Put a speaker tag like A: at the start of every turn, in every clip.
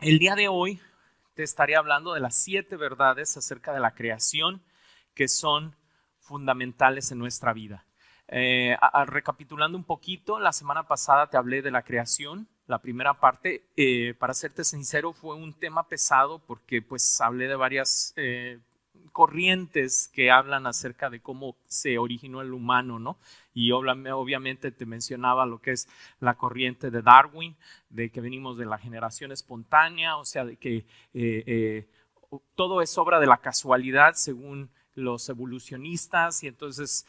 A: El día de hoy te estaré hablando de las 7 verdades acerca de la creación que son fundamentales en nuestra vida. Recapitulando un poquito, la semana pasada te hablé de la creación. La primera parte, para serte sincero, fue un tema pesado porque pues hablé de varias corrientes que hablan acerca de cómo se originó el humano, ¿no? Y obviamente te mencionaba lo que es la corriente de Darwin, de que venimos de la generación espontánea, o sea, de que todo es obra de la casualidad según los evolucionistas, y entonces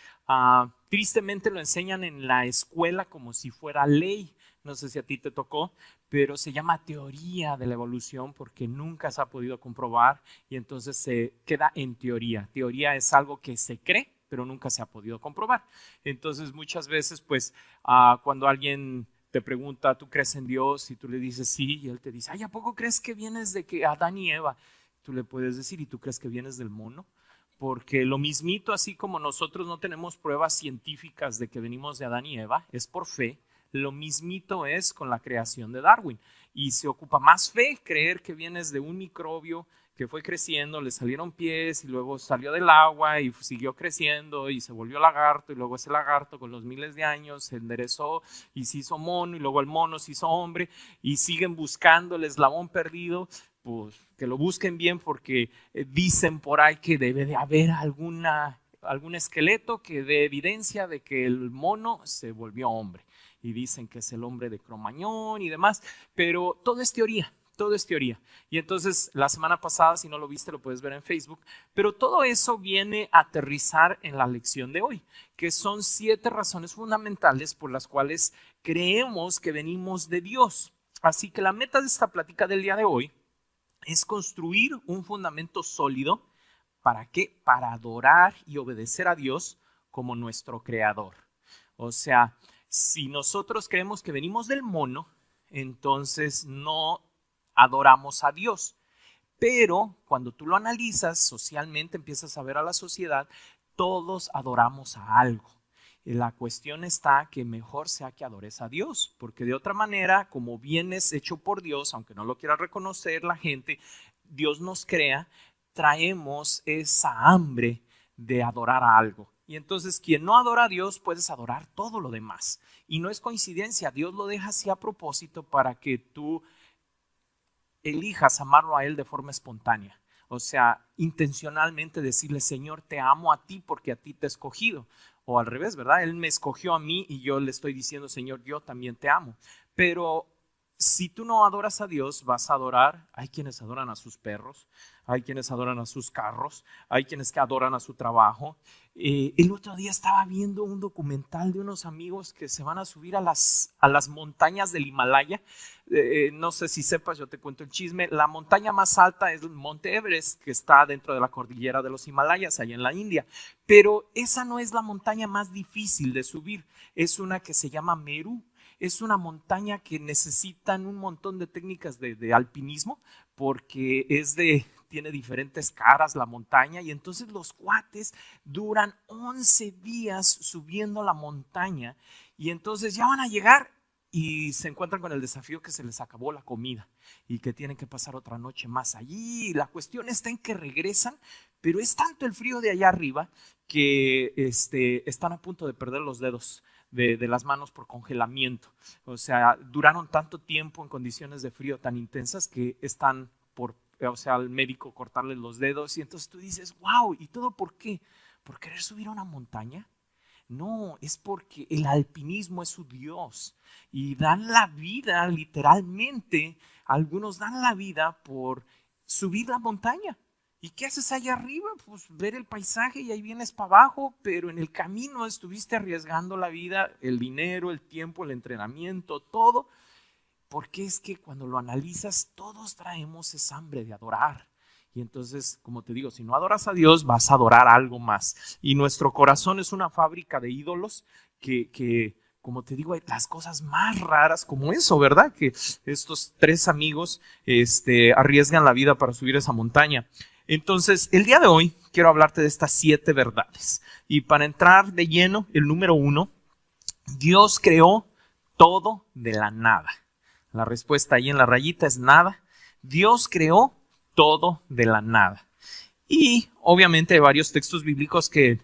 A: tristemente lo enseñan en la escuela como si fuera ley. No sé si a ti te tocó, pero se llama teoría de la evolución porque nunca se ha podido comprobar y entonces se queda en teoría. Teoría es algo que se cree, pero nunca se ha podido comprobar. Entonces muchas veces pues cuando alguien te pregunta, ¿tú crees en Dios? Y tú le dices sí, y él te dice, ay, ¿a poco crees que vienes de que Adán y Eva? Tú le puedes decir, ¿y tú crees que vienes del mono? Porque lo mismito, así como nosotros no tenemos pruebas científicas de que venimos de Adán y Eva, es por fe. Lo mismito es con la creación de Darwin. Y se ocupa más fe creer que vienes de un microbio que fue creciendo, le salieron pies y luego salió del agua y siguió creciendo y se volvió lagarto y luego ese lagarto con los miles de años se enderezó y se hizo mono y luego el mono se hizo hombre y siguen buscando el eslabón perdido. Pues que lo busquen bien porque dicen por ahí que debe de haber algún esqueleto que dé evidencia de que el mono se volvió hombre. Y dicen que es el hombre de Cromañón y demás, pero todo es teoría. Todo es teoría. Y entonces la semana pasada, si no lo viste, lo puedes ver en Facebook, pero todo eso viene a aterrizar en la lección de hoy, que son 7 razones fundamentales por las cuales creemos que venimos de Dios. Así que la meta de esta plática del día de hoy es construir un fundamento sólido. ¿Para qué? Para adorar y obedecer a Dios como nuestro creador. O sea, si nosotros creemos que venimos del mono, entonces no adoramos a Dios. Pero cuando tú lo analizas socialmente, empiezas a ver a la sociedad, todos adoramos a algo. La cuestión está que mejor sea que adores a Dios, porque de otra manera, como vienes hecho por Dios, aunque no lo quiera reconocer la gente, Dios nos crea, traemos esa hambre de adorar a algo. Y entonces quien no adora a Dios, puedes adorar todo lo demás. Y no es coincidencia, Dios lo deja así a propósito para que tú elijas amarlo a Él de forma espontánea. O sea, intencionalmente decirle, Señor, te amo a ti porque a ti te he escogido. O al revés, ¿verdad? Él me escogió a mí y yo le estoy diciendo, Señor, yo también te amo. Pero si tú no adoras a Dios, vas a adorar. Hay quienes adoran a sus perros, hay quienes adoran a sus carros, hay quienes que adoran a su trabajo. El otro día estaba viendo un documental de unos amigos que se van a subir a las montañas del Himalaya. No sé si sepas, yo te cuento el chisme. La montaña más alta es el Monte Everest, que está dentro de la cordillera de los Himalayas, allá en la India. Pero esa no es la montaña más difícil de subir, es una que se llama Meru. Es una montaña que necesitan un montón de técnicas de alpinismo porque tiene diferentes caras la montaña y entonces los cuates duran 11 días subiendo la montaña y entonces ya van a llegar y se encuentran con el desafío que se les acabó la comida y que tienen que pasar otra noche más allí. La cuestión está en que regresan, pero es tanto el frío de allá arriba que están a punto de perder los dedos de las manos por congelamiento. O sea, duraron tanto tiempo en condiciones de frío tan intensas que están al médico cortarles los dedos y entonces tú dices, wow, ¿y todo por qué? ¿Por querer subir a una montaña? No, es porque el alpinismo es su Dios y dan la vida, literalmente, algunos dan la vida por subir la montaña. ¿Y qué haces allá arriba? Pues ver el paisaje y ahí vienes para abajo, pero en el camino estuviste arriesgando la vida, el dinero, el tiempo, el entrenamiento, todo. Porque es que cuando lo analizas, todos traemos esa hambre de adorar. Y entonces, como te digo, si no adoras a Dios, vas a adorar algo más. Y nuestro corazón es una fábrica de ídolos que como te digo, hay las cosas más raras como eso, ¿verdad? Que estos 3 amigos arriesgan la vida para subir esa montaña. Entonces, el día de hoy quiero hablarte de estas 7 verdades. Y para entrar de lleno, el número 1, Dios creó todo de la nada. La respuesta ahí en la rayita es nada. Dios creó todo de la nada. Y obviamente hay varios textos bíblicos que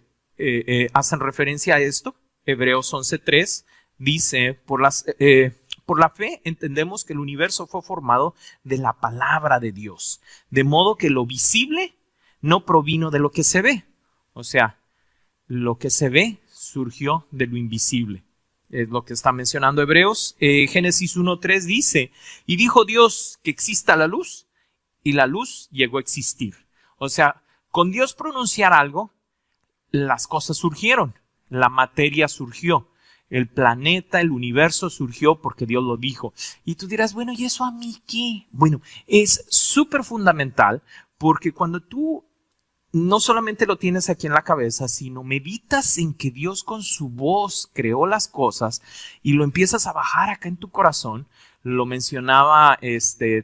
A: hacen referencia a esto. Hebreos 11:3 dice, por la fe entendemos que el universo fue formado de la palabra de Dios, de modo que lo visible no provino de lo que se ve. O sea, lo que se ve surgió de lo invisible. Es lo que está mencionando Hebreos. Génesis 1:3 dice, y dijo Dios que exista la luz, y la luz llegó a existir. O sea, con Dios pronunciar algo, las cosas surgieron, la materia surgió, el planeta, el universo surgió porque Dios lo dijo. Y tú dirás, bueno, ¿y eso a mí qué? Bueno, es súper fundamental porque cuando tú no solamente lo tienes aquí en la cabeza, sino meditas en que Dios con su voz creó las cosas y lo empiezas a bajar acá en tu corazón. Lo mencionaba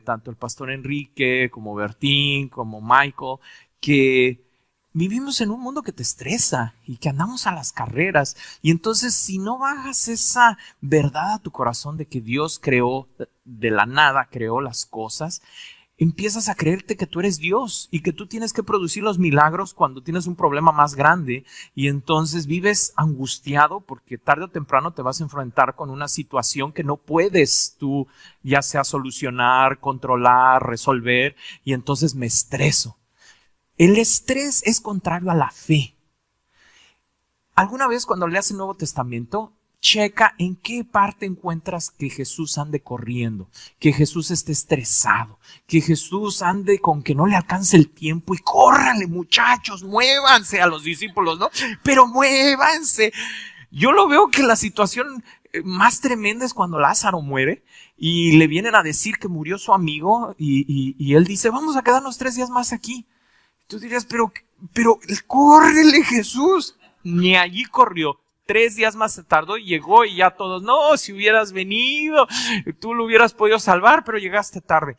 A: tanto el pastor Enrique como Bertín, como Michael, que vivimos en un mundo que te estresa y que andamos a las carreras. Y entonces si no bajas esa verdad a tu corazón de que Dios creó de la nada, creó las cosas, empiezas a creerte que tú eres Dios y que tú tienes que producir los milagros cuando tienes un problema más grande, y entonces vives angustiado porque tarde o temprano te vas a enfrentar con una situación que no puedes tú ya sea solucionar, controlar, resolver, y entonces me estreso. El estrés es contrario a la fe. ¿Alguna vez cuando leas el Nuevo Testamento, checa en qué parte encuentras que Jesús ande corriendo, que Jesús esté estresado, que Jesús ande con que no le alcance el tiempo y córranle muchachos, muévanse a los discípulos, ¿no? Pero muévanse. Yo lo veo que la situación más tremenda es cuando Lázaro muere y le vienen a decir que murió su amigo y él dice, vamos a quedarnos 3 días más aquí. Tú dirías, pero córrele Jesús. Ni allí corrió. 3 días más se tardó y llegó y ya todos, no, si hubieras venido, tú lo hubieras podido salvar, pero llegaste tarde.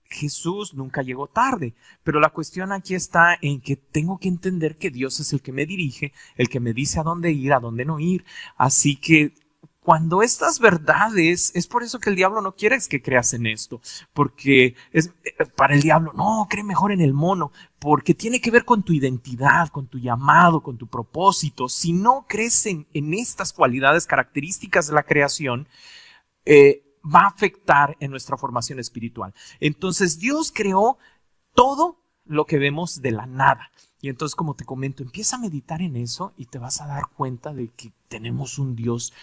A: Jesús nunca llegó tarde, pero la cuestión aquí está en que tengo que entender que Dios es el que me dirige, el que me dice a dónde ir, a dónde no ir. Así que cuando estas verdades, es por eso que el diablo no quiere que creas en esto, porque es para el diablo, no, cree mejor en el mono, porque tiene que ver con tu identidad, con tu llamado, con tu propósito. Si no crees en estas cualidades características de la creación, va a afectar en nuestra formación espiritual. Entonces Dios creó todo lo que vemos de la nada. Y entonces, como te comento, empieza a meditar en eso y te vas a dar cuenta de que tenemos un Dios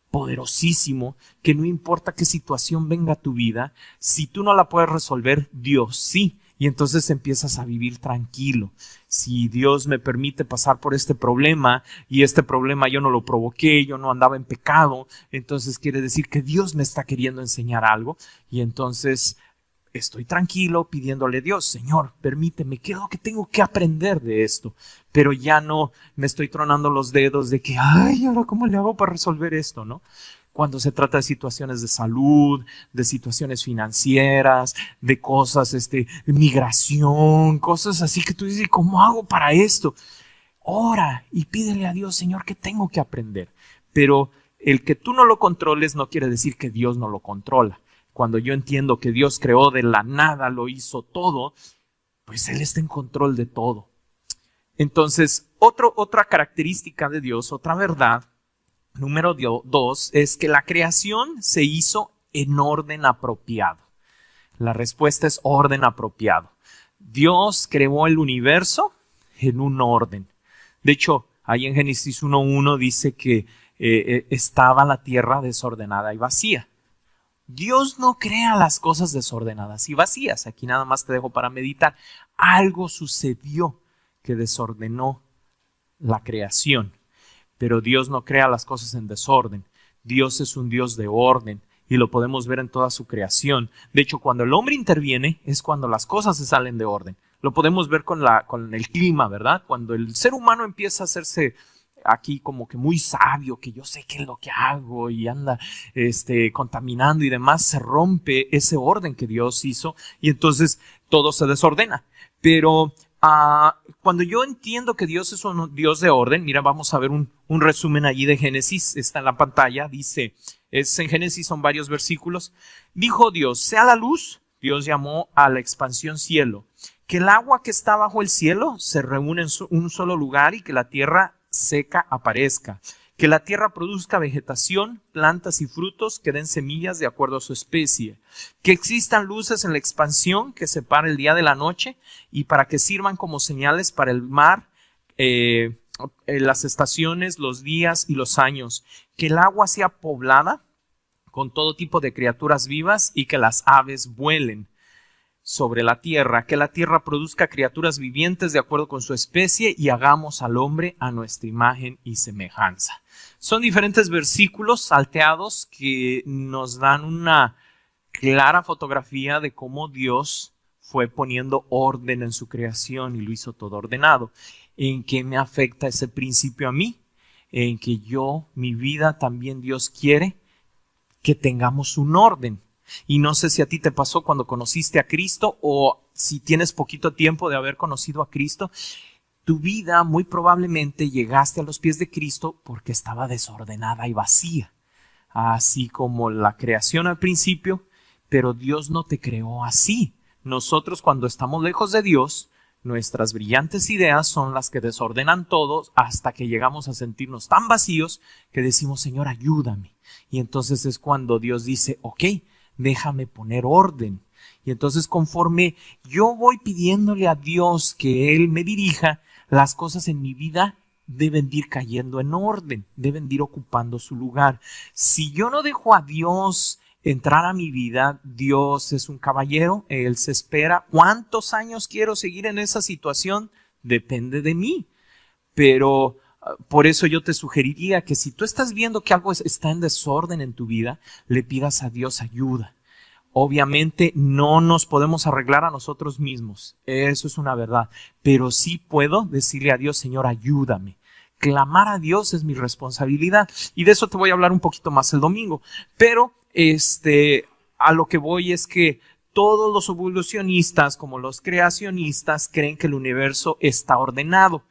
A: poderosísimo, que no importa qué situación venga a tu vida, si tú no la puedes resolver, Dios sí. Y entonces empiezas a vivir tranquilo. Si Dios me permite pasar por este problema y este problema yo no lo provoqué, yo no andaba en pecado, entonces quiere decir que Dios me está queriendo enseñar algo, y entonces estoy tranquilo pidiéndole a Dios, Señor, permíteme, ¿qué es lo que tengo que aprender de esto? Pero ya no me estoy tronando los dedos de que, ay, ¿ahora cómo le hago para resolver esto, no? Cuando se trata de situaciones de salud, de situaciones financieras, de cosas, migración, cosas así que tú dices, ¿cómo hago para esto? Ora y pídele a Dios, Señor, ¿qué tengo que aprender? Pero el que tú no lo controles no quiere decir que Dios no lo controla. Cuando yo entiendo que Dios creó de la nada, lo hizo todo, pues Él está en control de todo. Entonces, otra característica de Dios, otra verdad, número 2, es que la creación se hizo en orden apropiado. La respuesta es orden apropiado. Dios creó el universo en un orden. De hecho, ahí en Génesis 1:1 dice que estaba la tierra desordenada y vacía. Dios no crea las cosas desordenadas y vacías. Aquí nada más te dejo para meditar. Algo sucedió que desordenó la creación. Pero Dios no crea las cosas en desorden. Dios es un Dios de orden y lo podemos ver en toda su creación. De hecho, cuando el hombre interviene es cuando las cosas se salen de orden. Lo podemos ver con el clima, ¿verdad? Cuando el ser humano empieza a hacerse aquí como que muy sabio, que yo sé qué es lo que hago y anda contaminando y demás, se rompe ese orden que Dios hizo y entonces todo se desordena. Pero cuando yo entiendo que Dios es un Dios de orden, mira, vamos a ver un resumen allí de Génesis, está en la pantalla, dice, en Génesis son varios versículos. Dijo Dios, sea la luz Dios llamó a la expansión cielo, que el agua que está bajo el cielo se reúne en un solo lugar y que la tierra seca aparezca, que la tierra produzca vegetación, plantas y frutos que den semillas de acuerdo a su especie, que existan luces en la expansión que separe el día de la noche y para que sirvan como señales para el mar, las estaciones, los días y los años, que el agua sea poblada con todo tipo de criaturas vivas y que las aves vuelen sobre la tierra, que la tierra produzca criaturas vivientes de acuerdo con su especie y hagamos al hombre a nuestra imagen y semejanza. Son diferentes versículos salteados que nos dan una clara fotografía de cómo Dios fue poniendo orden en su creación y lo hizo todo ordenado. ¿En qué me afecta ese principio a mí? En que mi vida también Dios quiere que tengamos un orden. Y no sé si a ti te pasó cuando conociste a Cristo o si tienes poquito tiempo de haber conocido a Cristo. Tu vida muy probablemente llegaste a los pies de Cristo porque estaba desordenada y vacía, así como la creación al principio, pero Dios no te creó así. Nosotros cuando estamos lejos de Dios, nuestras brillantes ideas son las que desordenan todo hasta que llegamos a sentirnos tan vacíos que decimos, Señor, ayúdame. Y entonces es cuando Dios dice, ok, déjame poner orden. Y entonces conforme yo voy pidiéndole a Dios que Él me dirija, las cosas en mi vida deben ir cayendo en orden, deben ir ocupando su lugar. Si yo no dejo a Dios entrar a mi vida, Dios es un caballero, Él se espera. ¿Cuántos años quiero seguir en esa situación? Depende de mí. Pero por eso yo te sugeriría que si tú estás viendo que algo está en desorden en tu vida, le pidas a Dios ayuda. Obviamente no nos podemos arreglar a nosotros mismos, eso es una verdad, pero sí puedo decirle a Dios, Señor, ayúdame. Clamar a Dios es mi responsabilidad y de eso te voy a hablar un poquito más el domingo, pero a lo que voy es que todos los evolucionistas como los creacionistas creen que el universo está ordenado.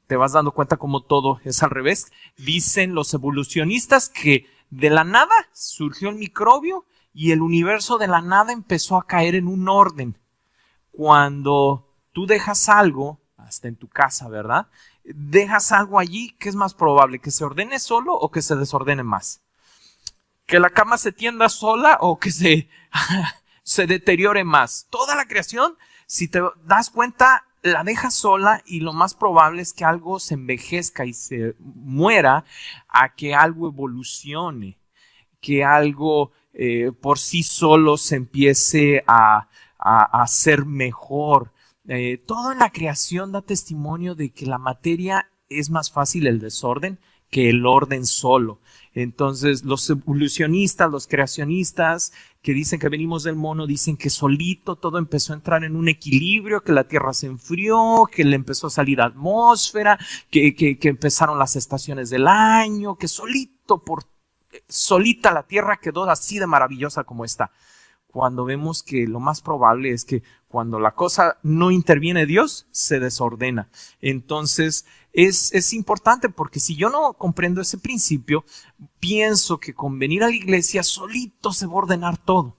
A: Te vas dando cuenta como todo es al revés. Dicen los evolucionistas que de la nada surgió el microbio y el universo de la nada empezó a caer en un orden. Cuando tú dejas algo, hasta en tu casa, ¿verdad? Dejas algo allí, ¿qué es más probable? ¿Que se ordene solo o que se desordene más? ¿Que la cama se tienda sola o que se deteriore más? Toda la creación, si te das cuenta, la dejas sola y lo más probable es que algo se envejezca y se muera a que algo evolucione, que algo por sí solo se empiece a ser mejor. Todo en la creación da testimonio de que la materia es más fácil el desorden que el orden solo. Entonces los evolucionistas, los creacionistas que dicen que venimos del mono, dicen que solito todo empezó a entrar en un equilibrio, que la tierra se enfrió, que le empezó a salir atmósfera, que empezaron las estaciones del año, que solita la tierra quedó así de maravillosa como está. Cuando vemos que lo más probable es que cuando la cosa no interviene Dios, se desordena. Entonces es importante porque si yo no comprendo ese principio, pienso que con venir a la iglesia solito se va a ordenar todo.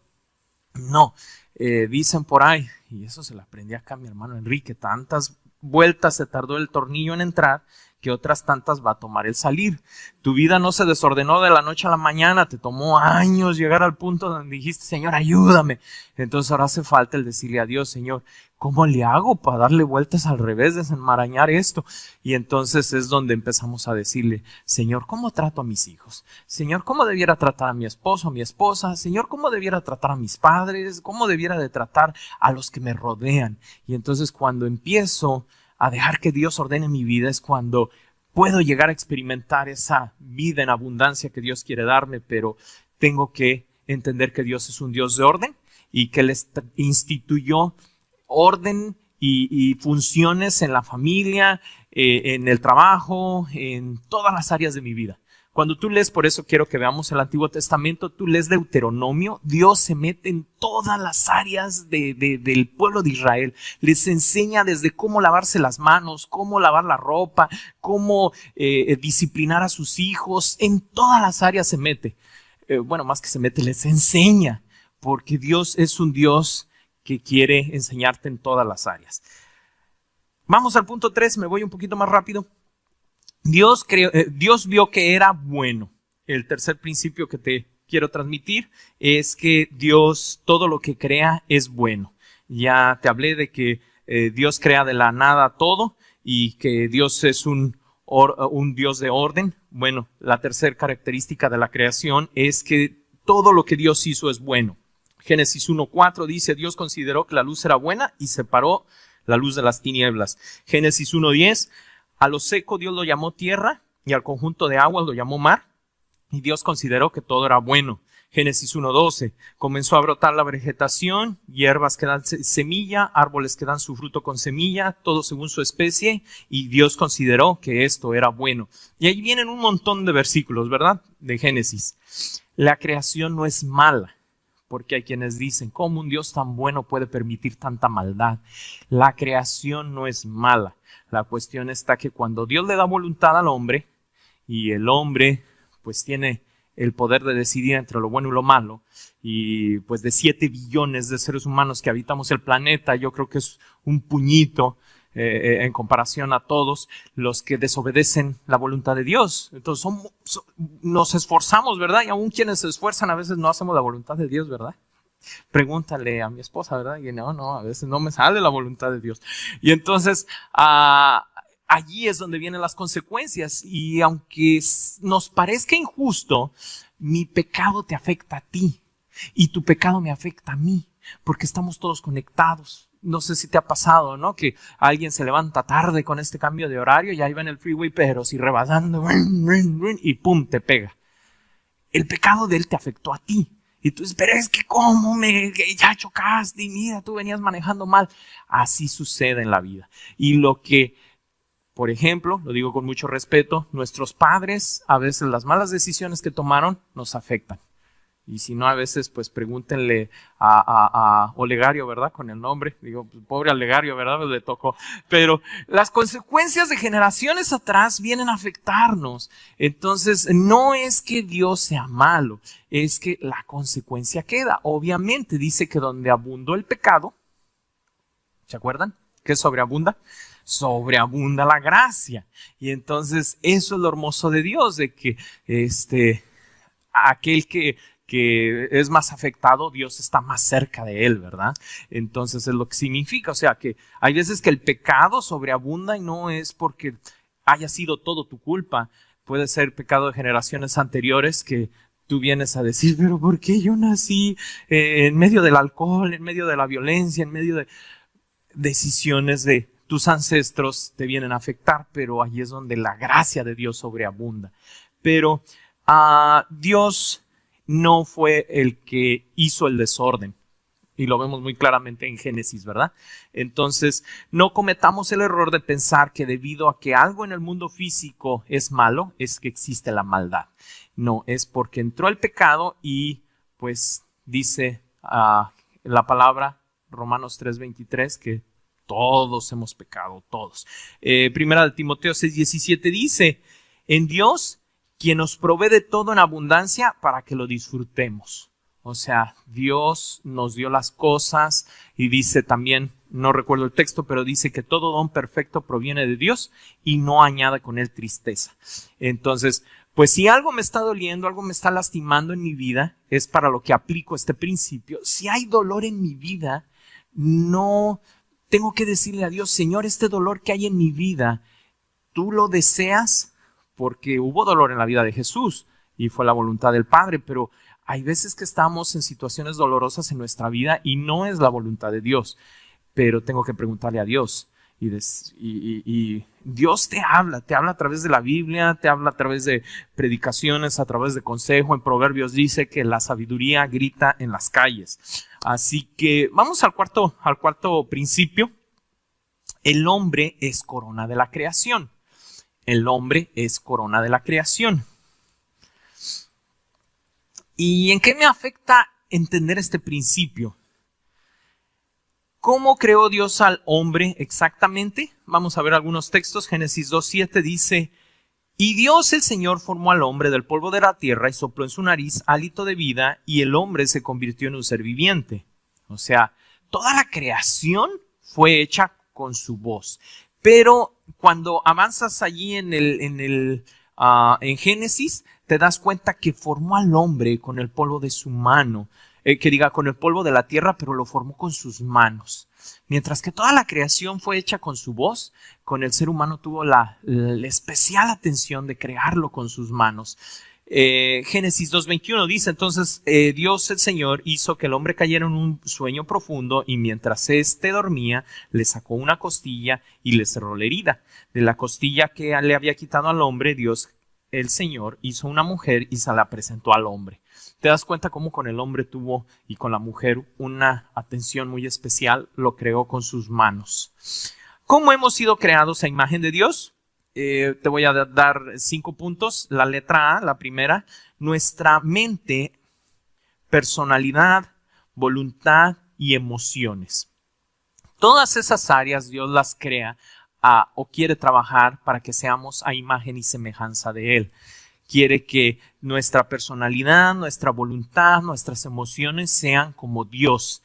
A: No, dicen por ahí, y eso se lo aprendí acá a mi hermano Enrique, tantas vueltas se tardó el tornillo en entrar, que otras tantas va a tomar el salir. Tu vida no se desordenó de la noche a la mañana, te tomó años llegar al punto donde dijiste, Señor, ayúdame. Entonces ahora hace falta el decirle a Dios, Señor, ¿cómo le hago para darle vueltas al revés, desenmarañar esto? Y entonces es donde empezamos a decirle, Señor, ¿cómo trato a mis hijos? Señor, ¿cómo debiera tratar a mi esposo, a mi esposa? Señor, ¿cómo debiera tratar a mis padres? ¿Cómo debiera de tratar a los que me rodean? Y entonces cuando empiezo a dejar que Dios ordene mi vida es cuando puedo llegar a experimentar esa vida en abundancia que Dios quiere darme, pero tengo que entender que Dios es un Dios de orden y que Él instituyó orden y funciones en la familia, en el trabajo, en todas las áreas de mi vida. Cuando tú lees, por eso quiero que veamos el Antiguo Testamento, tú lees Deuteronomio, Dios se mete en todas las áreas del pueblo de Israel. Les enseña desde cómo lavarse las manos, cómo lavar la ropa, cómo disciplinar a sus hijos. En todas las áreas se mete. Más que se mete, les enseña. Porque Dios es un Dios que quiere enseñarte en todas las áreas. Vamos al punto 3, me voy un poquito más rápido. Dios vio que era bueno. El tercer principio que te quiero transmitir es que Dios, todo lo que crea es bueno. Ya te hablé de que Dios crea de la nada todo y que Dios es un Dios de orden. Bueno, la tercera característica de la creación es que todo lo que Dios hizo es bueno. Génesis 1:4 dice, Dios consideró que la luz era buena y separó la luz de las tinieblas. Génesis 1:10, a lo seco Dios lo llamó tierra y al conjunto de aguas lo llamó mar. Y Dios consideró que todo era bueno. Génesis 1:12, comenzó a brotar la vegetación, hierbas que dan semilla, árboles que dan su fruto con semilla, todo según su especie, y Dios consideró que esto era bueno. Y ahí vienen un montón de versículos, ¿verdad? De Génesis. La creación no es mala, porque hay quienes dicen, ¿cómo un Dios tan bueno puede permitir tanta maldad? La creación no es mala. La cuestión está que cuando Dios le da voluntad al hombre, y el hombre pues tiene el poder de decidir entre lo bueno y lo malo, y pues de 7 billones de seres humanos que habitamos el planeta, yo creo que es un puñito en comparación a todos los que desobedecen la voluntad de Dios. Entonces nos esforzamos, ¿verdad? Y aún quienes se esfuerzan a veces no hacemos la voluntad de Dios, ¿verdad? Pregúntale a mi esposa, ¿verdad? Y no, a veces no me sale la voluntad de Dios. Y entonces allí es donde vienen las consecuencias, y aunque nos parezca injusto, mi pecado te afecta a ti y tu pecado me afecta a mí, porque estamos todos conectados. No sé si te ha pasado, ¿no? Que alguien se levanta tarde con este cambio de horario y ahí va en el freeway, pero si rebasando y pum, te pega. El pecado de él te afectó a ti. Y tú dices, pero es que ¿cómo ya chocaste? Y mira, tú venías manejando mal. Así sucede en la vida. Y lo que, por ejemplo, lo digo con mucho respeto, nuestros padres, a veces las malas decisiones que tomaron nos afectan. Y si no, a veces, pues pregúntenle a Olegario, ¿verdad? Con el nombre. Digo, pues, pobre Olegario, ¿verdad? Pues le tocó. Pero las consecuencias de generaciones atrás vienen a afectarnos. Entonces, no es que Dios sea malo, es que la consecuencia queda. Obviamente, dice que donde abundó el pecado, ¿se acuerdan? ¿Qué sobreabunda? Sobreabunda la gracia. Y entonces, eso es lo hermoso de Dios, de que aquel que es más afectado, Dios está más cerca de él, ¿verdad? Entonces es lo que significa, o sea que hay veces que el pecado sobreabunda y no es porque haya sido todo tu culpa. Puede ser pecado de generaciones anteriores que tú vienes a decir, pero ¿por qué yo nací en medio del alcohol, en medio de la violencia, en medio de decisiones de tus ancestros te vienen a afectar? Pero ahí es donde la gracia de Dios sobreabunda. Pero Dios no fue el que hizo el desorden. Y lo vemos muy claramente en Génesis, ¿verdad? Entonces, no cometamos el error de pensar que debido a que algo en el mundo físico es malo, es que existe la maldad. No, es porque entró el pecado y, pues, dice la palabra, Romanos 3:23, que todos hemos pecado, todos. Primera de Timoteo 6:17 dice, en Dios, quien nos provee de todo en abundancia para que lo disfrutemos. O sea, Dios nos dio las cosas y dice también, no recuerdo el texto, pero dice que todo don perfecto proviene de Dios y no añade con él tristeza. Entonces, pues si algo me está doliendo, algo me está lastimando en mi vida, es para lo que aplico este principio. Si hay dolor en mi vida, no tengo que decirle a Dios, Señor, este dolor que hay en mi vida, ¿tú lo deseas? Porque hubo dolor en la vida de Jesús y fue la voluntad del Padre, pero hay veces que estamos en situaciones dolorosas en nuestra vida y no es la voluntad de Dios, pero tengo que preguntarle a Dios. Y Dios te habla a través de la Biblia, te habla a través de predicaciones, a través de consejo. En Proverbios dice que la sabiduría grita en las calles. Así que vamos al cuarto principio. El hombre es corona de la creación. El hombre es corona de la creación. ¿Y en qué me afecta entender este principio? ¿Cómo creó Dios al hombre exactamente? Vamos a ver algunos textos. Génesis 2:7 dice, y Dios el Señor formó al hombre del polvo de la tierra y sopló en su nariz hálito de vida y el hombre se convirtió en un ser viviente. O sea, toda la creación fue hecha con su voz. Pero cuando avanzas allí en Génesis, te das cuenta que formó al hombre con el polvo de su mano, con el polvo de la tierra, pero lo formó con sus manos. Mientras que toda la creación fue hecha con su voz, con el ser humano tuvo la especial atención de crearlo con sus manos. Génesis 2:21 dice, entonces Dios el Señor hizo que el hombre cayera en un sueño profundo y mientras éste dormía, le sacó una costilla y le cerró la herida. De la costilla que le había quitado al hombre, Dios el Señor hizo una mujer y se la presentó al hombre. Te das cuenta cómo con el hombre tuvo y con la mujer una atención muy especial, lo creó con sus manos. ¿Cómo hemos sido creados a imagen de Dios? Te voy a dar 5 puntos. La letra A, la primera, nuestra mente, personalidad, voluntad y emociones. Todas esas áreas Dios las crea o quiere trabajar para que seamos a imagen y semejanza de Él. Quiere que nuestra personalidad, nuestra voluntad, nuestras emociones sean como Dios.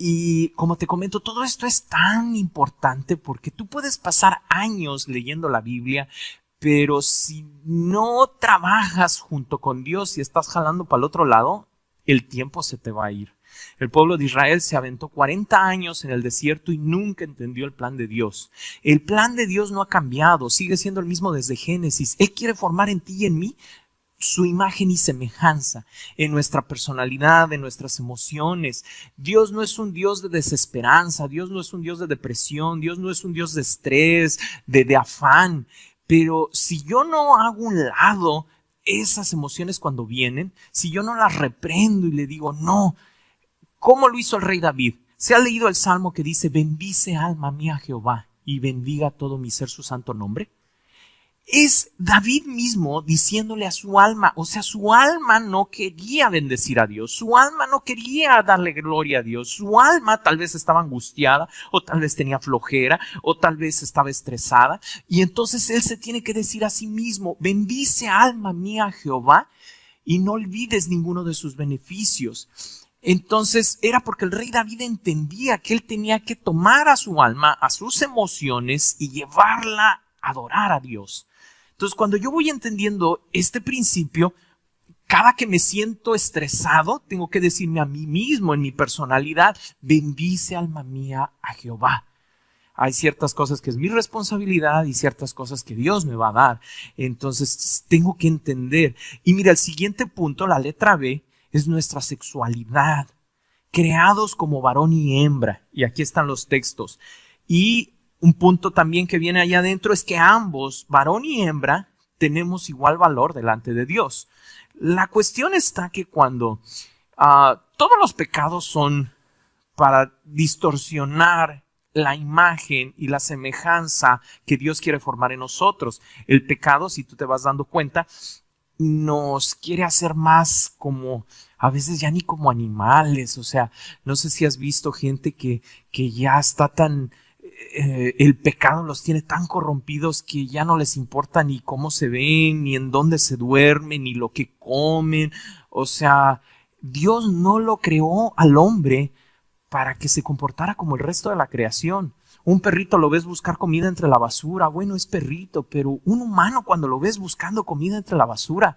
A: Y como te comento, todo esto es tan importante porque tú puedes pasar años leyendo la Biblia, pero si no trabajas junto con Dios y estás jalando para el otro lado, el tiempo se te va a ir. El pueblo de Israel se aventó 40 años en el desierto y nunca entendió el plan de Dios. El plan de Dios no ha cambiado, sigue siendo el mismo desde Génesis. Él quiere formar en ti y en mí su imagen y semejanza, en nuestra personalidad, en nuestras emociones. Dios no es un Dios de desesperanza, Dios no es un Dios de depresión, Dios no es un Dios de estrés, de afán. Pero si yo no hago un lado esas emociones cuando vienen, si yo no las reprendo y le digo no, ¿cómo lo hizo el rey David? ¿Se ha leído el salmo que dice, bendice alma mía Jehová y bendiga todo mi ser su santo nombre? Es David mismo diciéndole a su alma, o sea, su alma no quería bendecir a Dios, su alma no quería darle gloria a Dios, su alma tal vez estaba angustiada, o tal vez tenía flojera, o tal vez estaba estresada, y entonces él se tiene que decir a sí mismo, bendice alma mía Jehová, y no olvides ninguno de sus beneficios. Entonces era porque el rey David entendía que él tenía que tomar a su alma, a sus emociones, y llevarla a adorar a Dios. Entonces, cuando yo voy entendiendo este principio, cada que me siento estresado, tengo que decirme a mí mismo, en mi personalidad, bendice alma mía a Jehová. Hay ciertas cosas que es mi responsabilidad y ciertas cosas que Dios me va a dar. Entonces, tengo que entender. Y mira, el siguiente punto, la letra B, es nuestra sexualidad. Creados como varón y hembra. Y aquí están los textos. Y un punto también que viene allá adentro es que ambos, varón y hembra, tenemos igual valor delante de Dios. La cuestión está que cuando todos los pecados son para distorsionar la imagen y la semejanza que Dios quiere formar en nosotros. El pecado, si tú te vas dando cuenta, nos quiere hacer más como, a veces ya ni como animales. O sea, no sé si has visto gente que ya está tan... el pecado los tiene tan corrompidos que ya no les importa ni cómo se ven, ni en dónde se duermen, ni lo que comen. O sea, Dios no lo creó al hombre para que se comportara como el resto de la creación. Un perrito lo ves buscar comida entre la basura, bueno, es perrito, pero un humano cuando lo ves buscando comida entre la basura,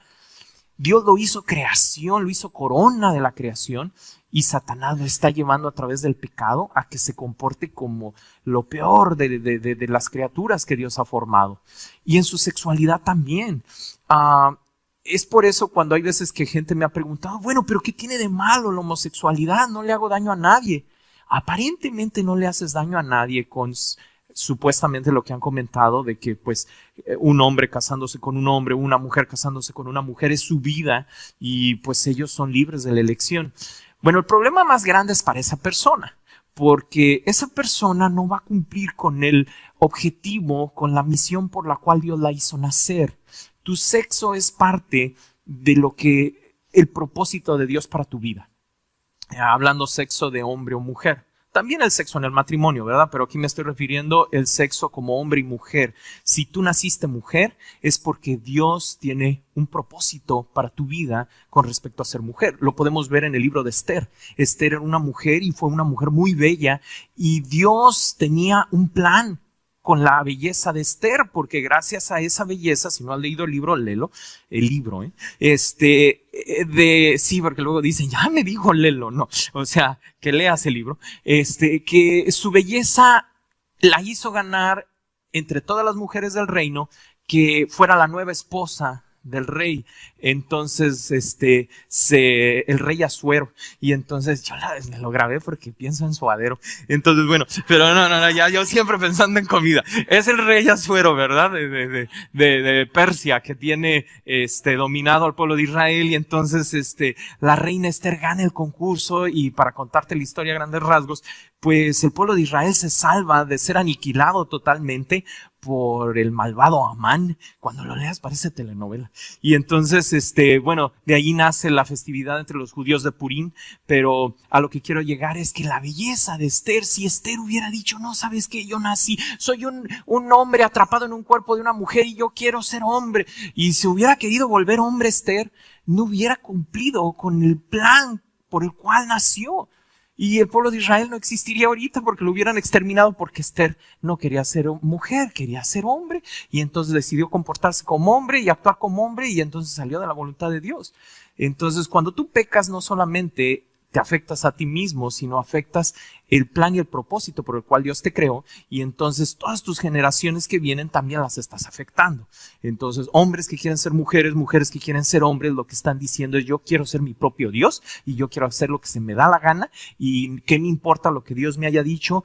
A: Dios lo hizo creación, lo hizo corona de la creación. Y Satanás lo está llevando a través del pecado a que se comporte como lo peor de las criaturas que Dios ha formado. Y en su sexualidad también. Es por eso cuando hay veces que gente me ha preguntado, bueno, pero ¿qué tiene de malo la homosexualidad? No le hago daño a nadie. Aparentemente no le haces daño a nadie con supuestamente lo que han comentado de que pues un hombre casándose con un hombre, una mujer casándose con una mujer es su vida y pues ellos son libres de la elección. Bueno, el problema más grande es para esa persona, porque esa persona no va a cumplir con el objetivo, con la misión por la cual Dios la hizo nacer. Tu sexo es parte de lo que el propósito de Dios para tu vida. Hablando sexo de hombre o mujer. también el sexo en el matrimonio, ¿verdad? Pero aquí me estoy refiriendo el sexo como hombre y mujer. Si tú naciste mujer, es porque Dios tiene un propósito para tu vida con respecto a ser mujer. Lo podemos ver en el libro de Esther. Esther era una mujer y fue una mujer muy bella, y Dios tenía un plan con la belleza de Esther, porque gracias a esa belleza, si no has leído el libro, léelo, el libro, sí, porque luego dicen, ya me dijo léelo, no, o sea, que leas el libro, que su belleza la hizo ganar entre todas las mujeres del reino, que fuera la nueva esposa del rey. Entonces, el rey Asuero, y entonces yo me lo grabé porque pienso en suadero. Entonces, bueno, pero no, ya yo siempre pensando en comida. Es el rey Asuero, ¿verdad? De Persia, que tiene, dominado al pueblo de Israel, y entonces, la reina Esther gana el concurso, y para contarte la historia a grandes rasgos, pues el pueblo de Israel se salva de ser aniquilado totalmente por el malvado Amán. Cuando lo leas parece telenovela. Y entonces, bueno, de ahí nace la festividad entre los judíos de Purim, pero a lo que quiero llegar es que la belleza de Esther, si Esther hubiera dicho, no, ¿sabes qué? Yo nací, soy un hombre atrapado en un cuerpo de una mujer y yo quiero ser hombre, y si hubiera querido volver hombre Esther, no hubiera cumplido con el plan por el cual nació. Y el pueblo de Israel no existiría ahorita porque lo hubieran exterminado, porque Esther no quería ser mujer, quería ser hombre, y entonces decidió comportarse como hombre y actuar como hombre, y entonces salió de la voluntad de Dios. Entonces, cuando tú pecas, no solamente te afectas a ti mismo, sino afectas el plan y el propósito por el cual Dios te creó, y entonces todas tus generaciones que vienen también las estás afectando. Entonces, hombres que quieren ser mujeres, mujeres que quieren ser hombres, lo que están diciendo es, yo quiero ser mi propio Dios, y yo quiero hacer lo que se me da la gana, y qué me importa lo que Dios me haya dicho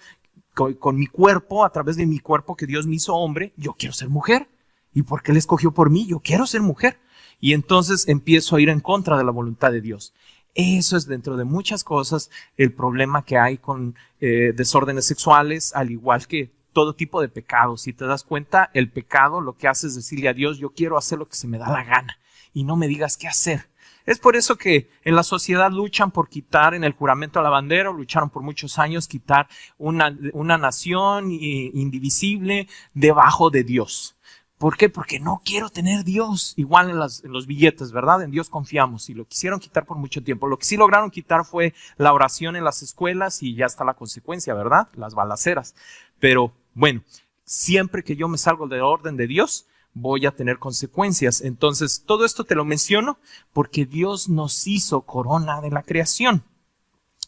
A: con mi cuerpo, a través de mi cuerpo que Dios me hizo hombre, yo quiero ser mujer. ¿Y por qué Él escogió por mí? Yo quiero ser mujer. Y entonces empiezo a ir en contra de la voluntad de Dios. Eso es, dentro de muchas cosas, el problema que hay con desórdenes sexuales, al igual que todo tipo de pecados. Si te das cuenta, el pecado lo que hace es decirle a Dios, yo quiero hacer lo que se me da la gana y no me digas qué hacer. Es por eso que en la sociedad luchan por quitar en el juramento a la bandera, lucharon por muchos años quitar una nación indivisible debajo de Dios. ¿Por qué? Porque no quiero tener Dios. Igual en los billetes, ¿verdad? En Dios confiamos, y lo quisieron quitar por mucho tiempo. Lo que sí lograron quitar fue la oración en las escuelas, y ya está la consecuencia, ¿verdad? Las balaceras. Pero bueno, siempre que yo me salgo del orden de Dios, voy a tener consecuencias. Entonces, todo esto te lo menciono porque Dios nos hizo corona de la creación.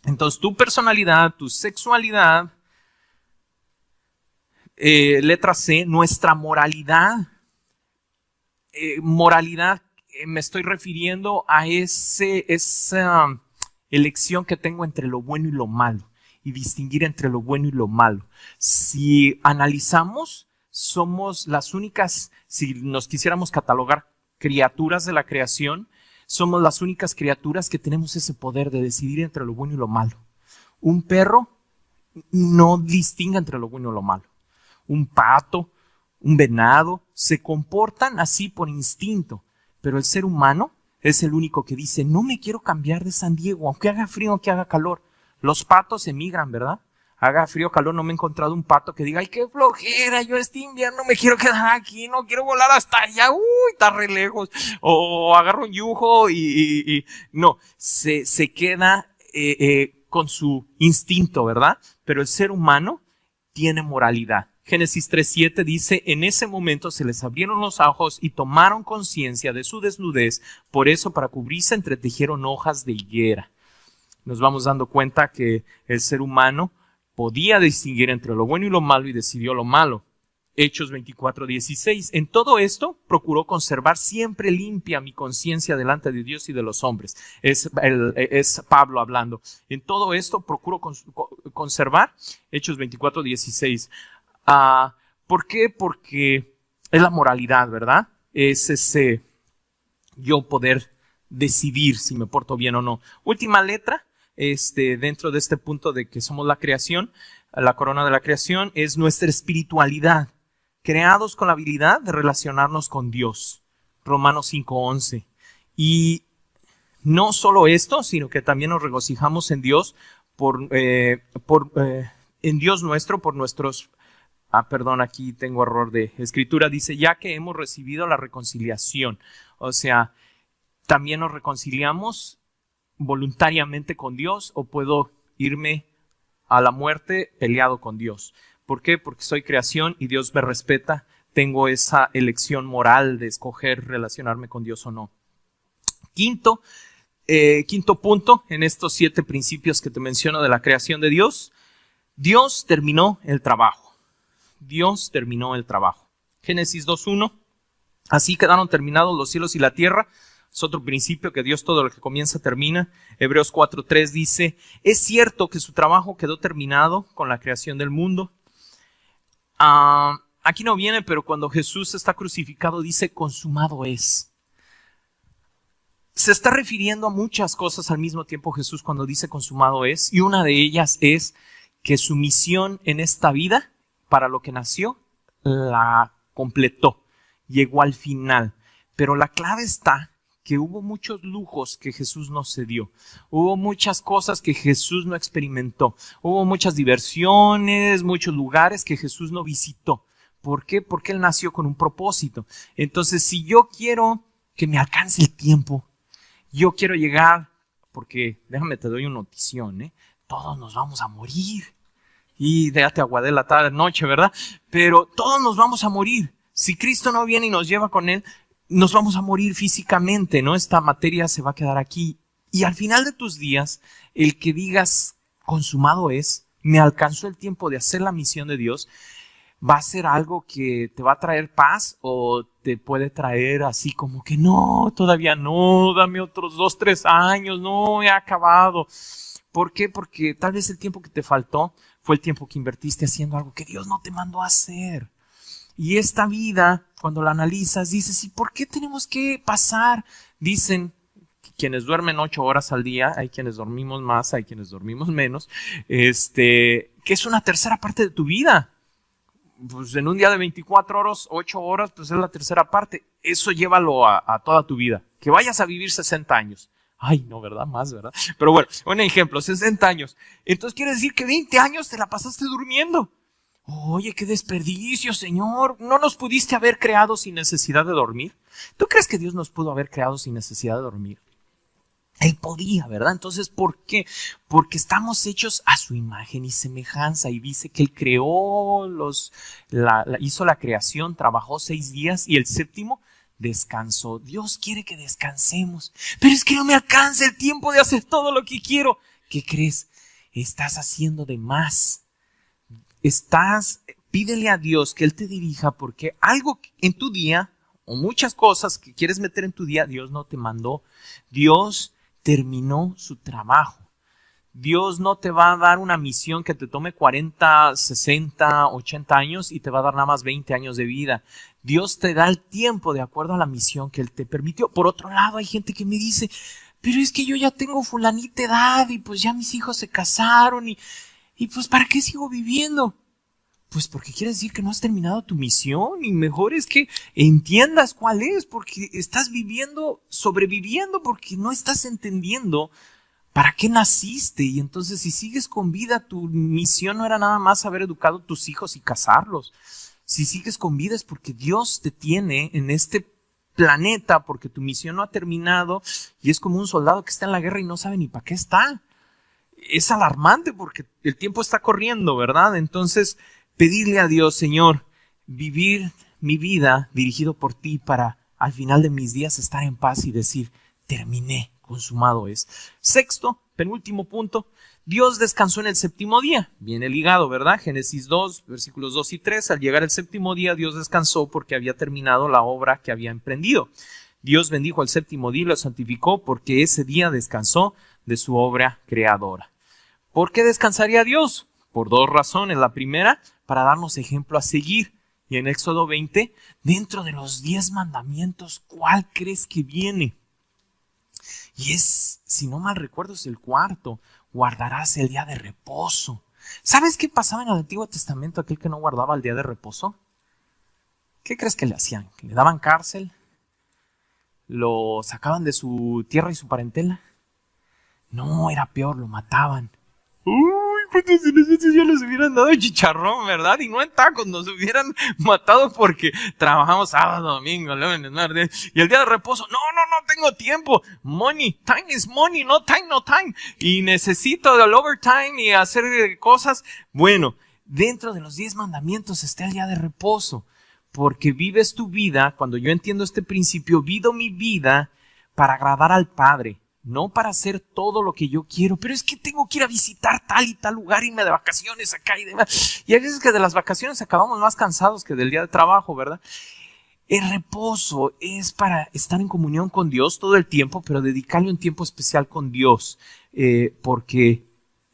A: Entonces, tu personalidad, tu sexualidad, letra C, nuestra moralidad. Me estoy refiriendo a esa elección que tengo entre lo bueno y lo malo, y distinguir entre lo bueno y lo malo. Si analizamos, somos las únicas, si nos quisiéramos catalogar criaturas de la creación, somos las únicas criaturas que tenemos ese poder de decidir entre lo bueno y lo malo. Un perro no distingue entre lo bueno y lo malo. Un pato, un venado, se comportan así por instinto, pero el ser humano es el único que dice, no me quiero cambiar de San Diego, aunque haga frío, aunque haga calor. Los patos emigran, ¿verdad? Haga frío o calor, no me he encontrado un pato que diga, ay, qué flojera, yo este invierno me quiero quedar aquí, no quiero volar hasta allá, está re lejos. O agarro un yujo y no, se queda con su instinto, ¿verdad? Pero el ser humano tiene moralidad. Génesis 3:7 dice, en ese momento se les abrieron los ojos y tomaron conciencia de su desnudez, por eso para cubrirse entretejieron hojas de higuera. Nos vamos dando cuenta que el ser humano podía distinguir entre lo bueno y lo malo, y decidió lo malo. Hechos 24:16. En todo esto procuró conservar siempre limpia mi conciencia delante de Dios y de los hombres. Es Pablo hablando. En todo esto procuró conservar. Hechos 24:16. ¿Por qué? Porque es la moralidad, ¿verdad? Es ese yo poder decidir si me porto bien o no. Última letra, dentro de este punto de que somos la creación, la corona de la creación, es nuestra espiritualidad, creados con la habilidad de relacionarnos con Dios. Romanos 5:11. Y no solo esto, sino que también nos regocijamos en Dios en Dios nuestro, por nuestros... perdón, aquí tengo error de escritura. Dice, ya que hemos recibido la reconciliación. O sea, ¿también nos reconciliamos voluntariamente con Dios o puedo irme a la muerte peleado con Dios? ¿Por qué? Porque soy creación y Dios me respeta. Tengo esa elección moral de escoger relacionarme con Dios o no. Quinto punto en estos 7 principios que te menciono de la creación de Dios. Dios terminó el trabajo. Dios terminó el trabajo. Génesis 2:1. Así quedaron terminados los cielos y la tierra. Es otro principio, que Dios todo lo que comienza termina. Hebreos 4:3 dice, es cierto que su trabajo quedó terminado con la creación del mundo. Aquí no viene, pero cuando Jesús está crucificado dice, consumado es. Se está refiriendo a muchas cosas al mismo tiempo Jesús cuando dice consumado es, y una de ellas es que su misión en esta vida, para lo que nació, la completó, llegó al final. Pero la clave está que hubo muchos lujos que Jesús no se dio. Hubo muchas cosas que Jesús no experimentó. Hubo muchas diversiones, muchos lugares que Jesús no visitó. ¿Por qué? Porque Él nació con un propósito. Entonces, si yo quiero que me alcance el tiempo, yo quiero llegar, porque déjame te doy una notición, todos nos vamos a morir. Y déjate aguadé la tarde, noche, ¿verdad? Pero todos nos vamos a morir. Si Cristo no viene y nos lleva con Él, nos vamos a morir físicamente, ¿no? Esta materia se va a quedar aquí. Y al final de tus días, el que digas, consumado es, me alcanzó el tiempo de hacer la misión de Dios, va a ser algo que te va a traer paz o te puede traer así como que no, todavía no, dame otros 2, 3 años, no, he acabado. ¿Por qué? Porque tal vez el tiempo que te faltó fue el tiempo que invertiste haciendo algo que Dios no te mandó a hacer. Y esta vida, cuando la analizas, dices, ¿y por qué tenemos que pasar? Dicen quienes duermen 8 horas al día, hay quienes dormimos más, hay quienes dormimos menos, que es una tercera parte de tu vida. Pues en un día de 24 horas, 8 horas, pues es la tercera parte. Eso llévalo a toda tu vida. Que vayas a vivir 60 años. Ay, no, ¿verdad? Más, ¿verdad? Pero bueno, un ejemplo, 60 años. Entonces quiere decir que 20 años te la pasaste durmiendo. Oye, qué desperdicio, Señor. ¿No nos pudiste haber creado sin necesidad de dormir? ¿Tú crees que Dios nos pudo haber creado sin necesidad de dormir? Él podía, ¿verdad? Entonces, ¿por qué? Porque estamos hechos a su imagen y semejanza. Y dice que Él creó, hizo la creación, trabajó 6 días y el séptimo descansó. Dios quiere que descansemos. Pero es que no me alcanza el tiempo de hacer todo lo que quiero. ¿Qué crees? Estás haciendo de más. Pídele a Dios que Él te dirija, porque algo en tu día, o muchas cosas que quieres meter en tu día, Dios no te mandó. Dios terminó su trabajo. Dios no te va a dar una misión que te tome 40, 60, 80 años y te va a dar nada más 20 años de vida. Dios te da el tiempo de acuerdo a la misión que Él te permitió. Por otro lado, hay gente que me dice, pero es que yo ya tengo fulanita edad y pues ya mis hijos se casaron y pues ¿para qué sigo viviendo? Pues porque quiere decir que no has terminado tu misión y mejor es que entiendas cuál es, porque estás sobreviviendo porque no estás entendiendo para qué naciste. Y entonces si sigues con vida, tu misión no era nada más haber educado a tus hijos y casarlos. Si sigues con vida es porque Dios te tiene en este planeta, porque tu misión no ha terminado y es como un soldado que está en la guerra y no sabe ni para qué está. Es alarmante porque el tiempo está corriendo, ¿verdad? Entonces, pedirle a Dios, Señor, vivir mi vida dirigido por ti para al final de mis días estar en paz y decir, terminé, consumado es. Sexto, penúltimo punto, Dios descansó en el séptimo día. Viene ligado, ¿verdad? Génesis 2, versículos 2 y 3. Al llegar el séptimo día, Dios descansó porque había terminado la obra que había emprendido. Dios bendijo al séptimo día y lo santificó porque ese día descansó de su obra creadora. ¿Por qué descansaría Dios? Por 2 razones. La primera, para darnos ejemplo a seguir. Y en Éxodo 20, dentro de los 10 mandamientos, ¿cuál crees que viene? Y es, si no mal recuerdo, es el 4. Guardarás el día de reposo. ¿Sabes qué pasaba en el Antiguo Testamento aquel que no guardaba el día de reposo? ¿Qué crees que le hacían? ¿Le daban cárcel? ¿Lo sacaban de su tierra y su parentela? No, era peor, lo mataban. ¿cuántos de nosotros ya les hubieran dado chicharrón, verdad? Y no en tacos, nos hubieran matado porque trabajamos sábado, domingo, lunes, martes, y el día de reposo, no tengo tiempo. Money, time is money, no time. Y necesito el overtime y hacer cosas. Bueno, dentro de los 10 mandamientos está el día de reposo, porque vives tu vida. Cuando yo entiendo este principio, vivo mi vida para agradar al Padre, no para hacer todo lo que yo quiero, pero es que tengo que ir a visitar tal y tal lugar, irme de vacaciones acá y demás. Y hay veces que de las vacaciones acabamos más cansados que del día de trabajo, ¿verdad? El reposo es para estar en comunión con Dios todo el tiempo, pero dedicarle un tiempo especial con Dios, porque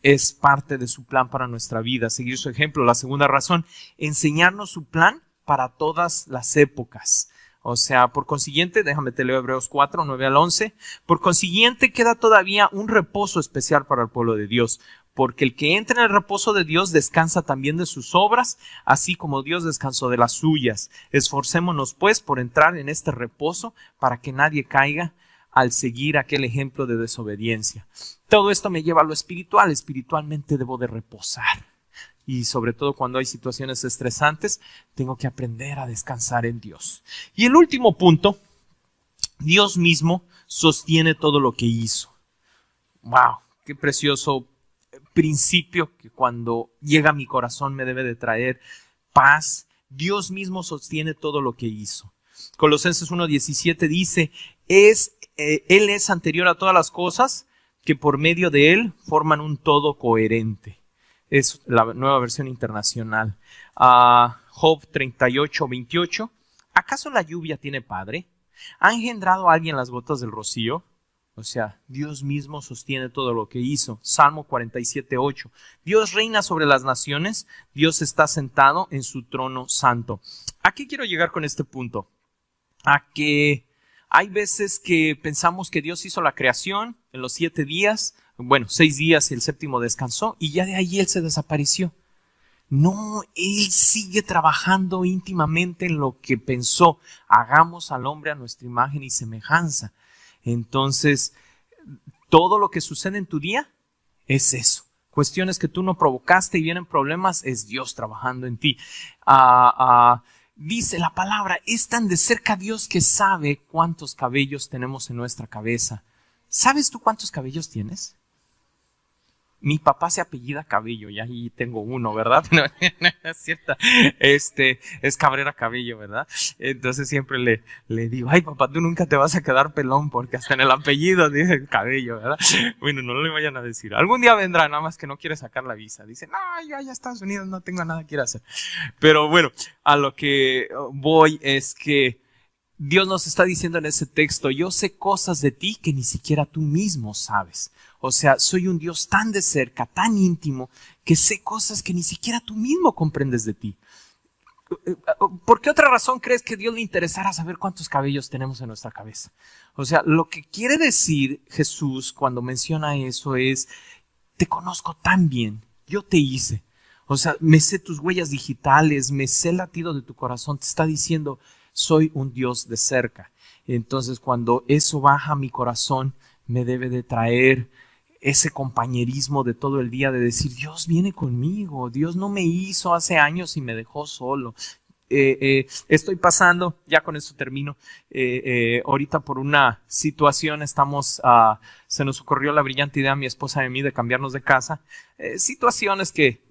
A: es parte de su plan para nuestra vida. Seguir su ejemplo. La segunda razón, enseñarnos su plan para todas las épocas. O sea, por consiguiente, déjame te leo Hebreos 4, 9 al 11. Por consiguiente, queda todavía un reposo especial para el pueblo de Dios, porque el que entra en el reposo de Dios descansa también de sus obras, así como Dios descansó de las suyas. Esforcémonos, pues, por entrar en este reposo, para que nadie caiga al seguir aquel ejemplo de desobediencia. Todo esto me lleva a lo espiritual. Espiritualmente debo de reposar. Y sobre todo cuando hay situaciones estresantes, tengo que aprender a descansar en Dios. Y el último punto, Dios mismo sostiene todo lo que hizo. ¡Wow! ¡Qué precioso principio que cuando llega a mi corazón me debe de traer paz! Dios mismo sostiene todo lo que hizo. Colosenses 1:17 dice, Él es anterior a todas las cosas, que por medio de Él forman un todo coherente. Es la Nueva Versión Internacional. Job 38:28. ¿Acaso la lluvia tiene padre? ¿Ha engendrado a alguien las gotas del rocío? O sea, Dios mismo sostiene todo lo que hizo. Salmo 47:8. Dios reina sobre las naciones. Dios está sentado en su trono santo. ¿A qué quiero llegar con este punto? A que hay veces que pensamos que Dios hizo la creación en los 7 días. Bueno, 6 días y el séptimo descansó y ya de ahí Él se desapareció. No, Él sigue trabajando íntimamente en lo que pensó. Hagamos al hombre a nuestra imagen y semejanza. Entonces, todo lo que sucede en tu día es eso. Cuestiones que tú no provocaste y vienen problemas, es Dios trabajando en ti. Dice la palabra, es tan de cerca Dios que sabe cuántos cabellos tenemos en nuestra cabeza. ¿Sabes tú cuántos cabellos tienes? Mi papá se apellida Cabello y ahí tengo uno, ¿verdad? No, es cierto. Es Cabrera Cabello, ¿verdad? Entonces siempre le digo, ay papá, tú nunca te vas a quedar pelón porque hasta en el apellido dice Cabello, ¿verdad? Bueno, no le vayan a decir. Algún día vendrá, nada más que no quiere sacar la visa. Dice, no, yo allá a Estados Unidos no tengo nada que ir a hacer. Pero bueno, a lo que voy es que Dios nos está diciendo en ese texto, yo sé cosas de ti que ni siquiera tú mismo sabes. O sea, soy un Dios tan de cerca, tan íntimo, que sé cosas que ni siquiera tú mismo comprendes de ti. ¿Por qué otra razón crees que a Dios le interesara saber cuántos cabellos tenemos en nuestra cabeza? O sea, lo que quiere decir Jesús cuando menciona eso es, te conozco tan bien, yo te hice. O sea, me sé tus huellas digitales, me sé el latido de tu corazón, te está diciendo, soy un Dios de cerca. Entonces, cuando eso baja a mi corazón, me debe de traer ese compañerismo de todo el día, de decir, Dios viene conmigo, Dios no me hizo hace años y me dejó solo. Estoy pasando, ya con esto termino, ahorita por una situación se nos ocurrió la brillante idea a mi esposa y a mí de cambiarnos de casa. Situaciones que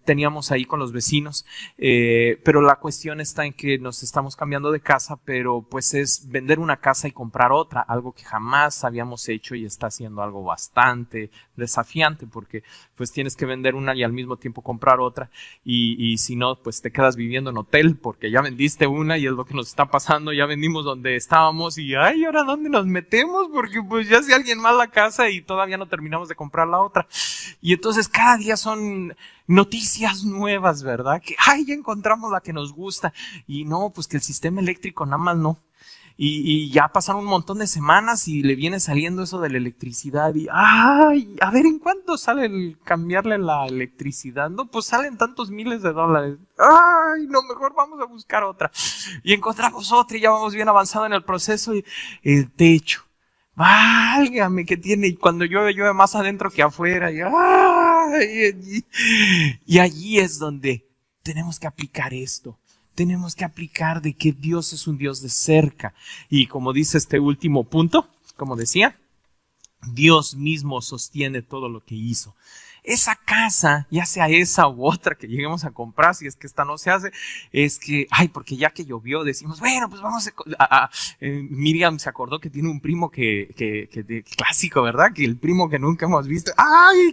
A: teníamos ahí con los vecinos, pero la cuestión está en que nos estamos cambiando de casa, pero pues es vender una casa y comprar otra, algo que jamás habíamos hecho y está siendo algo bastante desafiante porque pues tienes que vender una y al mismo tiempo comprar otra y si no pues te quedas viviendo en hotel porque ya vendiste una y es lo que nos está pasando, ya vendimos donde estábamos y ay, ¿ahora dónde nos metemos? Porque pues ya si alguien más la casa y todavía no terminamos de comprar la otra. Y entonces cada día son noticias nuevas, ¿verdad? Que, ay, ya encontramos la que nos gusta. Y no, pues que el sistema eléctrico nada más no. Y ya pasaron un montón de semanas y le viene saliendo eso de la electricidad. Y, ay, a ver, ¿en cuánto sale el cambiarle la electricidad? No, pues salen tantos miles de dólares. Ay, no, mejor vamos a buscar otra. Y encontramos otra y ya vamos bien avanzado en el proceso. Y el techo. válgame, que tiene, y cuando llueve más adentro que afuera, y allí es donde tenemos que aplicar esto. Tenemos que aplicar de que Dios es un Dios de cerca. Y como dice este último punto, como decía, Dios mismo sostiene todo lo que hizo. Esa casa, ya sea esa u otra que lleguemos a comprar, si es que esta no se hace, es que, porque ya que llovió, decimos, bueno, pues vamos Miriam se acordó que tiene un primo que clásico, ¿verdad? Que el primo que nunca hemos visto,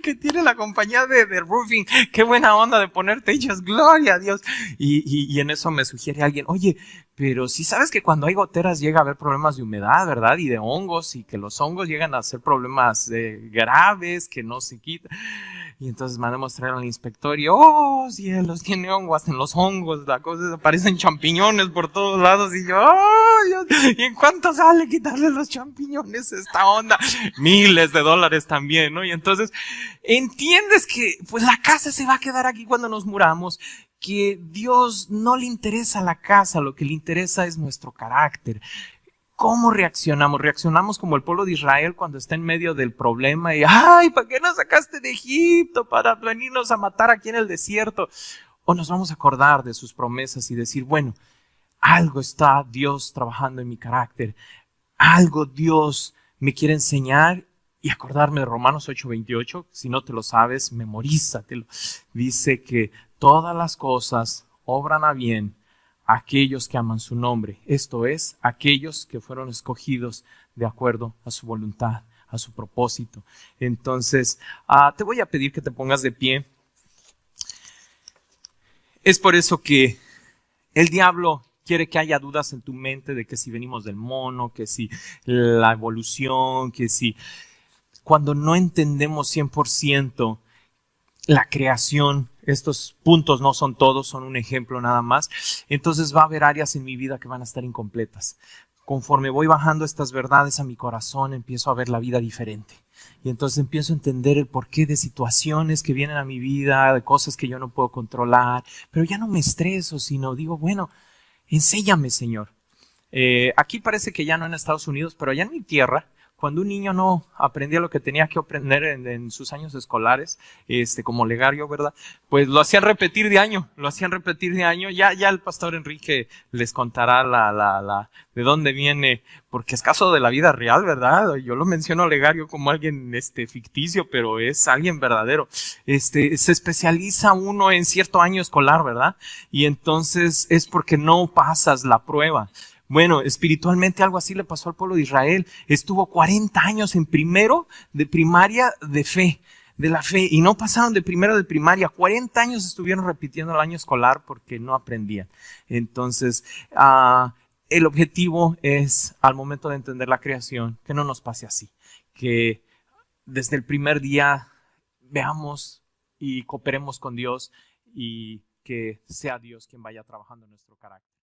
A: que tiene la compañía de roofing, qué buena onda de poner techos, gloria a Dios. Y en eso me sugiere alguien, oye, pero si sabes que cuando hay goteras llega a haber problemas de humedad, ¿verdad? Y de hongos, y que los hongos llegan a ser problemas graves, que no se quitan. Y entonces mandamos traer al inspector y, cielos, tiene hongos, hasta en los hongos, la cosa, aparecen champiñones por todos lados. Y yo, Dios, ¿y en cuánto sale quitarle los champiñones a esta onda? Miles de dólares también, ¿no? Y entonces, entiendes que, pues la casa se va a quedar aquí cuando nos muramos, que Dios no le interesa la casa, lo que le interesa es nuestro carácter. ¿Cómo reaccionamos? Reaccionamos como el pueblo de Israel cuando está en medio del problema y ¿para qué nos sacaste de Egipto? Para venirnos a matar aquí en el desierto. O nos vamos a acordar de sus promesas y decir, bueno, algo está Dios trabajando en mi carácter. Algo Dios me quiere enseñar, y acordarme de Romanos 8:28. Si no te lo sabes, memorízatelo. Dice que todas las cosas obran a bien aquellos que aman su nombre, esto es, aquellos que fueron escogidos de acuerdo a su voluntad, a su propósito. Entonces, te voy a pedir que te pongas de pie. Es por eso que el diablo quiere que haya dudas en tu mente de que si venimos del mono, que si la evolución, que si... Cuando no entendemos 100% la creación, estos puntos no son todos, son un ejemplo nada más, entonces va a haber áreas en mi vida que van a estar incompletas. Conforme voy bajando estas verdades a mi corazón, empiezo a ver la vida diferente. Y entonces empiezo a entender el porqué de situaciones que vienen a mi vida, de cosas que yo no puedo controlar, pero ya no me estreso, sino digo, bueno, enséñame, Señor. Aquí parece que ya no en Estados Unidos, pero allá en mi tierra, cuando un niño no aprendía lo que tenía que aprender en sus años escolares, como legario, ¿verdad? Pues lo hacían repetir de año, Ya el pastor Enrique les contará de dónde viene, porque es caso de la vida real, ¿verdad? Yo lo menciono legario como alguien ficticio, pero es alguien verdadero. Se especializa uno en cierto año escolar, ¿verdad? Y entonces es porque no pasas la prueba. Bueno, espiritualmente algo así le pasó al pueblo de Israel. Estuvo 40 años en primero de primaria de la fe, y no pasaron de primero de primaria. 40 años estuvieron repitiendo el año escolar porque no aprendían. Entonces, el objetivo es, al momento de entender la creación, que no nos pase así. Que desde el primer día veamos y cooperemos con Dios, y que sea Dios quien vaya trabajando en nuestro carácter.